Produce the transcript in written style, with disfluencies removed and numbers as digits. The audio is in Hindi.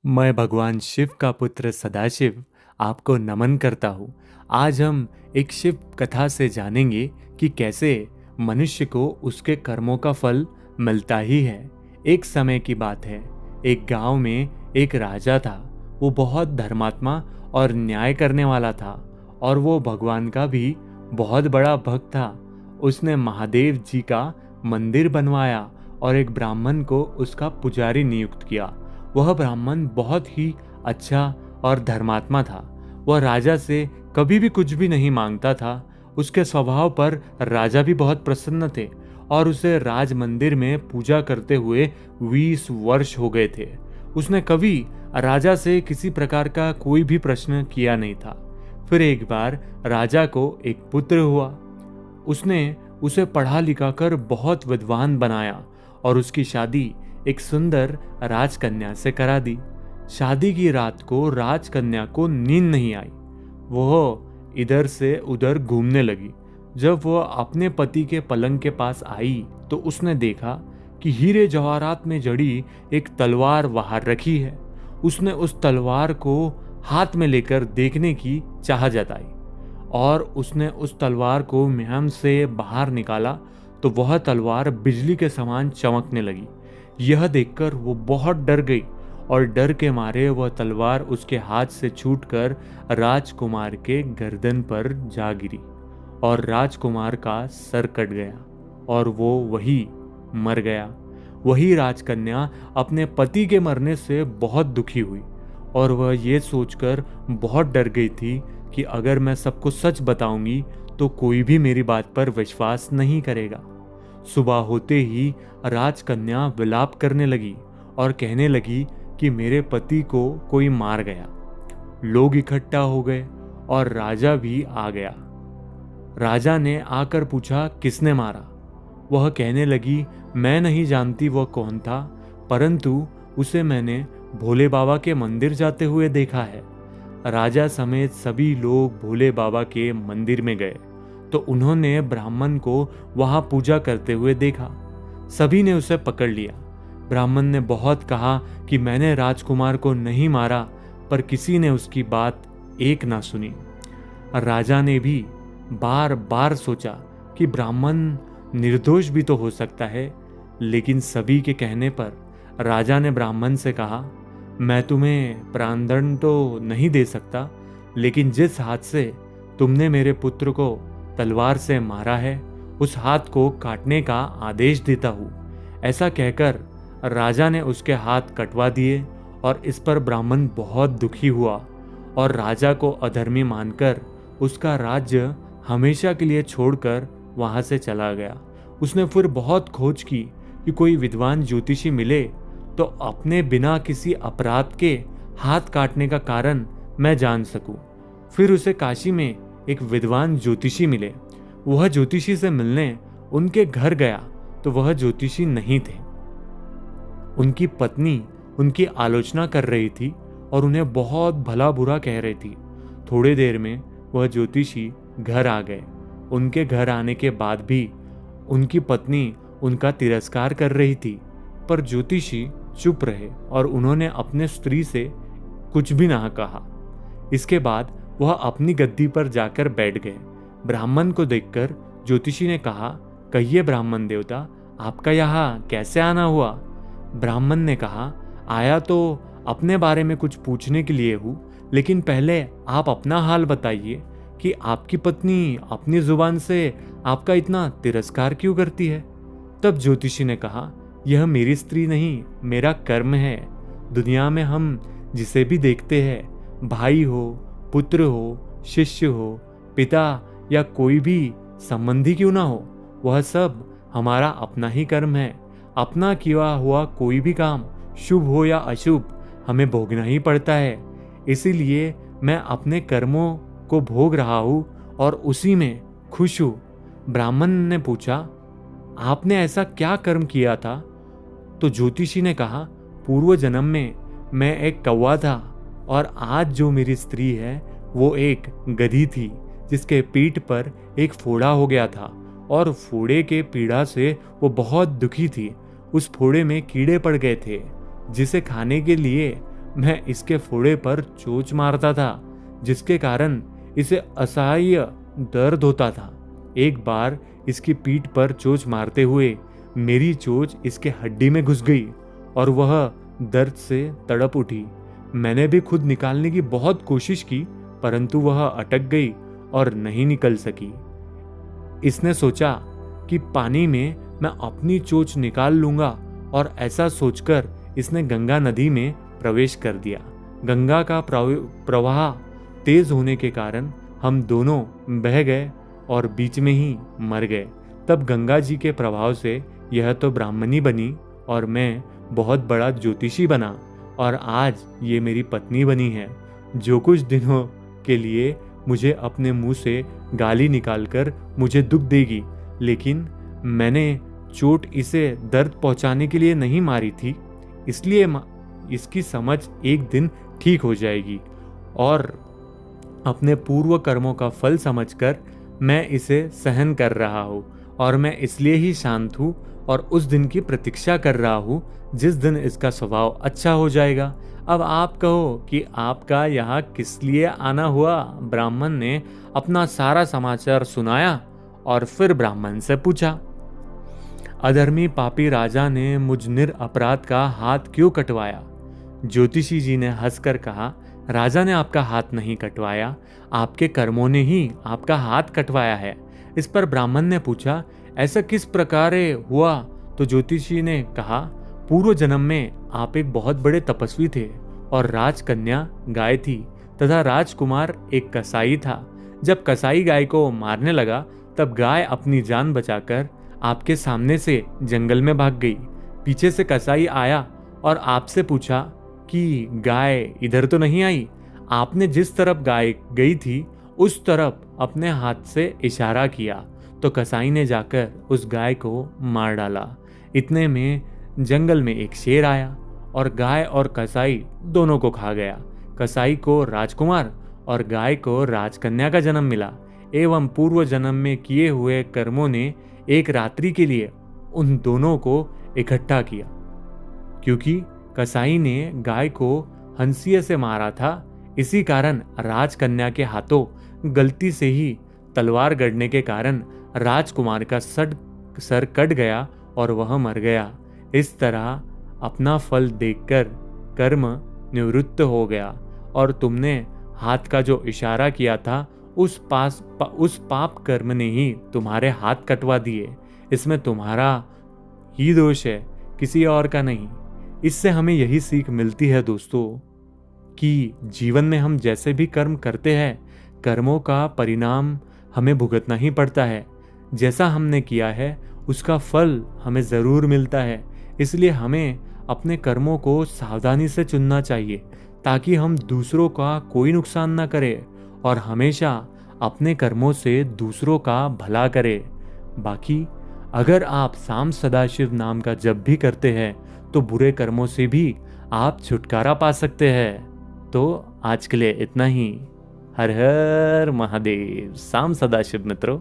मैं भगवान शिव का पुत्र सदाशिव आपको नमन करता हूँ। आज हम एक शिव कथा से जानेंगे कि कैसे मनुष्य को उसके कर्मों का फल मिलता ही है। एक समय की बात है, एक गांव में एक राजा था। वो बहुत धर्मात्मा और न्याय करने वाला था और वो भगवान का भी बहुत बड़ा भक्त था। उसने महादेव जी का मंदिर बनवाया और एक ब्राह्मण को उसका पुजारी नियुक्त किया। वह ब्राह्मण बहुत ही अच्छा और धर्मात्मा था। वह राजा से कभी भी कुछ भी नहीं मांगता था। उसके स्वभाव पर राजा भी बहुत प्रसन्न थे और उसे राज मंदिर में पूजा करते हुए 20 वर्ष हो गए थे। उसने कभी राजा से किसी प्रकार का कोई भी प्रश्न किया नहीं था। फिर एक बार राजा को एक पुत्र हुआ। उसने उसे पढ़ा लिखा कर बहुत विद्वान बनाया और उसकी शादी एक सुंदर राजकन्या से करा दी। शादी की रात को राजकन्या को नींद नहीं आई। वह इधर से उधर घूमने लगी। जब वह अपने पति के पलंग के पास आई तो उसने देखा कि हीरे जवाहरात में जड़ी एक तलवार वहां रखी है। उसने उस तलवार को हाथ में लेकर देखने की चाह जताई और उसने उस तलवार को म्यान से बाहर निकाला तो वह तलवार बिजली के समान चमकने लगी। यह देखकर वो बहुत डर गई और डर के मारे वह तलवार उसके हाथ से छूटकर राजकुमार के गर्दन पर जा गिरी और राजकुमार का सर कट गया और वो वही मर गया। वही राजकन्या अपने पति के मरने से बहुत दुखी हुई और वह ये सोचकर बहुत डर गई थी कि अगर मैं सबको सच बताऊंगी तो कोई भी मेरी बात पर विश्वास नहीं करेगा। सुबह होते ही राजकन्या विलाप करने लगी और कहने लगी कि मेरे पति को कोई मार गया। लोग इकट्ठा हो गए और राजा भी आ गया। राजा ने आकर पूछा किसने मारा। वह कहने लगी मैं नहीं जानती वह कौन था, परंतु उसे मैंने भोले बाबा के मंदिर जाते हुए देखा है। राजा समेत सभी लोग भोले बाबा के मंदिर में गए तो उन्होंने ब्राह्मण को वहां पूजा करते हुए देखा। सभी ने उसे पकड़ लिया। ब्राह्मण ने बहुत कहा कि मैंने राजकुमार को नहीं मारा, पर किसी ने उसकी बात एक ना सुनी। राजा ने भी बार बार सोचा कि ब्राह्मण निर्दोष भी तो हो सकता है, लेकिन सभी के कहने पर राजा ने ब्राह्मण से कहा मैं तुम्हें प्राणदंड तो नहीं दे सकता, लेकिन जिस हाथ से तुमने मेरे पुत्र को तलवार से मारा है उस हाथ को काटने का आदेश देता हूँ। ऐसा कहकर राजा ने उसके हाथ कटवा दिए और इस पर ब्राह्मण बहुत दुखी हुआ और राजा को अधर्मी मानकर उसका राज्य हमेशा के लिए छोड़कर वहां से चला गया। उसने फिर बहुत खोज की कि कोई विद्वान ज्योतिषी मिले तो अपने बिना किसी अपराध के हाथ काटने का कारण मैं जान सकूं। फिर उसे काशी में एक विद्वान ज्योतिषी मिले। वह ज्योतिषी से मिलने उनके घर गया तो वह ज्योतिषी नहीं थे। उनकी पत्नी उनकी आलोचना कर रही थी और उन्हें बहुत भला बुरा कह रही थी। थोड़ी देर में वह ज्योतिषी घर आ गए। उनके घर आने के बाद भी उनकी पत्नी उनका तिरस्कार कर रही थी, पर ज्योतिषी चुप रहे और उन्होंने अपने स्त्री से कुछ भी ना कहा। इसके बाद वह अपनी गद्दी पर जाकर बैठ गए। ब्राह्मण को देखकर ज्योतिषी ने कहा कहिए ब्राह्मण देवता, आपका यहाँ कैसे आना हुआ। ब्राह्मण ने कहा आया तो अपने बारे में कुछ पूछने के लिए हूँ, लेकिन पहले आप अपना हाल बताइए कि आपकी पत्नी अपनी जुबान से आपका इतना तिरस्कार क्यों करती है। तब ज्योतिषी ने कहा यह मेरी स्त्री नहीं, मेरा कर्म है। दुनिया में हम जिसे भी देखते हैं, भाई हो, पुत्र हो, शिष्य हो, पिता या कोई भी संबंधी क्यों ना हो, वह सब हमारा अपना ही कर्म है। अपना किया हुआ कोई भी काम शुभ हो या अशुभ हमें भोगना ही पड़ता है। इसीलिए मैं अपने कर्मों को भोग रहा हूँ और उसी में खुश हूँ। ब्राह्मण ने पूछा आपने ऐसा क्या कर्म किया था। तो ज्योतिषी ने कहा पूर्व जन्म में मैं एक कौवा था और आज जो मेरी स्त्री है वो एक गधी थी जिसके पीठ पर एक फोड़ा हो गया था और फोड़े के पीड़ा से वो बहुत दुखी थी। उस फोड़े में कीड़े पड़ गए थे जिसे खाने के लिए मैं इसके फोड़े पर चोंच मारता था, जिसके कारण इसे असह्य दर्द होता था। एक बार इसकी पीठ पर चोंच मारते हुए मेरी चोंच इसके हड्डी में घुस गई और वह दर्द से तड़प उठी। मैंने भी खुद निकालने की बहुत कोशिश की, परंतु वह अटक गई और नहीं निकल सकी। इसने सोचा कि पानी में मैं अपनी चोंच निकाल लूंगा, और ऐसा सोचकर इसने गंगा नदी में प्रवेश कर दिया। गंगा का प्रवाह तेज होने के कारण हम दोनों बह गए और बीच में ही मर गए। तब गंगा जी के प्रभाव से यह तो ब्राह्मणी बनी और मैं बहुत बड़ा ज्योतिषी बना, और आज ये मेरी पत्नी बनी है, जो कुछ दिनों के लिए मुझे अपने मुंह से गाली निकालकर मुझे दुख देगी, लेकिन मैंने चोट इसे दर्द पहुंचाने के लिए नहीं मारी थी, इसलिए इसकी समझ एक दिन ठीक हो जाएगी, और अपने पूर्व कर्मों का फल समझकर मैं इसे सहन कर रहा हूँ, और मैं इसलिए ही शांत हूँ और उस दिन की प्रतीक्षा कर रहा हूँ जिस दिन इसका स्वभाव अच्छा हो जाएगा। अब आप कहो कि आपका यहाँ किस लिए आना हुआ? ब्राह्मण ने अपना सारा समाचार सुनाया और फिर ब्राह्मण से पूछा, अधर्मी पापी राजा ने मुझ निरपराध का हाथ क्यों कटवाया? ज्योतिषी जी ने हंसकर कहा, राजा ने आपका हाथ नहीं कटवाया, आपके कर्मों ने ही आपका हाथ कटवाया है। इस पर ब्राह्मण ने पूछा, ऐसा किस प्रकार हुआ? तो ज्योतिषी ने कहा, पूर्व जन्म में आप एक बहुत बड़े तपस्वी थे और राजकन्या गाय थी तथा राजकुमार एक कसाई था। जब कसाई गाय को मारने लगा तब गाय अपनी जान बचाकर आपके सामने से जंगल में भाग गई। पीछे से कसाई आया और आपसे पूछा कि गाय इधर तो नहीं आई। आपने जिस तरफ गाय गई थी उस तरफ अपने हाथ से इशारा किया तो कसाई ने जाकर उस गाय को मार डाला। इतने में जंगल में एक शेर आया और गाय और कसाई दोनों को खा गया। कसाई को राजकुमार और गाय को राजकन्या का जन्म मिला, एवं पूर्व जन्म में किए हुए कर्मों ने एक रात्रि के लिए उन दोनों को इकट्ठा किया। क्योंकि कसाई ने गाय को हंसिए से मारा था, इसी कारण राजकन्या के हाथों गलती से ही तलवार गड़ने के कारण राजकुमार का सर कट गया और वह मर गया। इस तरह अपना फल देखकर कर्म निवृत्त हो गया, और तुमने हाथ का जो इशारा किया था उस पाप कर्म ने ही तुम्हारे हाथ कटवा दिए। इसमें तुम्हारा ही दोष है, किसी और का नहीं। इससे हमें यही सीख मिलती है दोस्तों कि जीवन में हम जैसे भी कर्म करते हैं, कर्मों का परिणाम हमें भुगतना ही पड़ता है। जैसा हमने किया है उसका फल हमें ज़रूर मिलता है। इसलिए हमें अपने कर्मों को सावधानी से चुनना चाहिए ताकि हम दूसरों का कोई नुकसान ना करें और हमेशा अपने कर्मों से दूसरों का भला करें। बाकी अगर आप साम सदाशिव नाम का जप भी करते हैं तो बुरे कर्मों से भी आप छुटकारा पा सकते हैं। तो आज के लिए इतना ही। हर हर महादेव। साम सदाशिव मित्रों।